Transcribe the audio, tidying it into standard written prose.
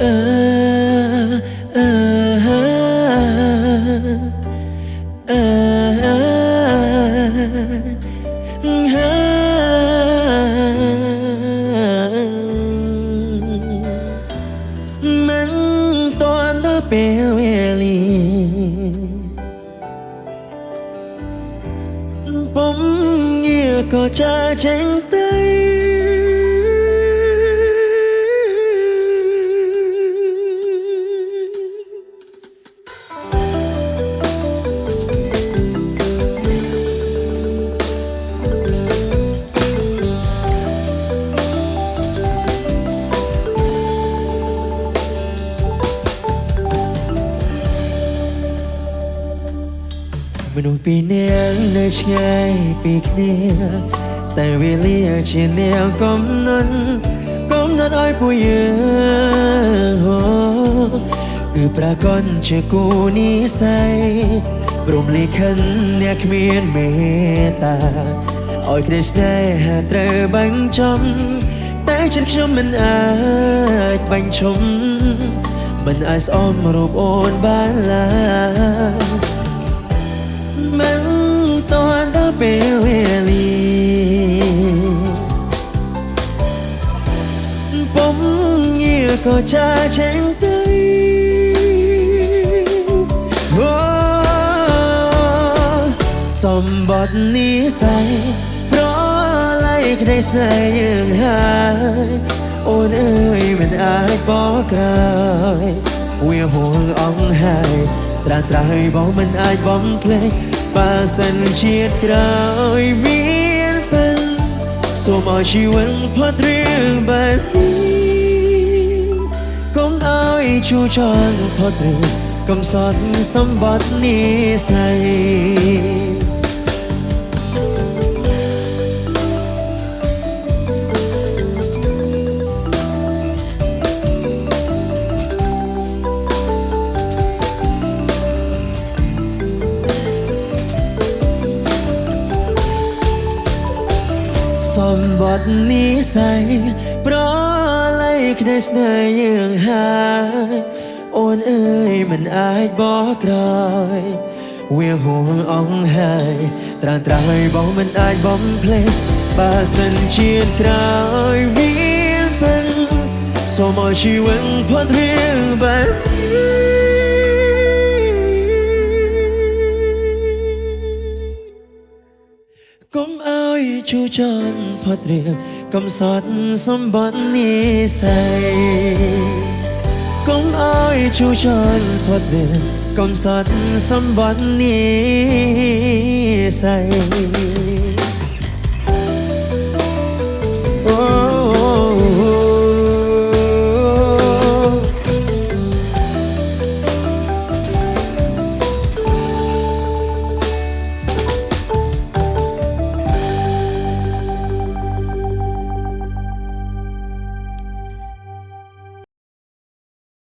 เออเออเอมันตอนเธอเปลี่ยนเวลีผมเงียก็จะเจ๊งเตยมันต้องปีเนียงในชายปีกเนียแต่เวลีเชียเนียกำนันอ้อยผู้เยือคือปรากฏเชื่อกูนิสัยปรุมลีขันเนี่ยขมีนเมตตาอ้อยคริสได้หาเตอบังจมแต่ฉันชมมันอาจบังชมมันอาจอ้อมรูปโอนบ้านลามันตอนเธอเปลี่ยนเวลีผมเงียก็จะเช่นเตยสมบทนิสัยเพราะไล่ใครสนายยังหายโอนเอ้ยมันอาจบอกกลายเวียห่วงอ่องหายตราตรายบอกมันอาจบ้องเพลงป่าสันเชียดกลายเมียนเป็นสวมเอาชีวิตพอดเรื่องแบบนี้ก้มอ้อยชูชอนพอดเรื่องกำสอนสมบัตินิสัยสมบทนิสัยเพราะอะไรใครสนายยังหายโอนเอ้ยมันอาจบอกกลายเวียห่วงอ่องหายตราตรายบอกมันอาจบ้องเพลงป่าสันเชียดกลายเวียนเป็นสมอชีวิตพอดเรียงแบบก้มอ้อยชูจอนพอดเรียงกำสอนสมบัตินิสัยก้มอ้อยชูชอนพอดเรียงกำสอนสมบัตินิสัย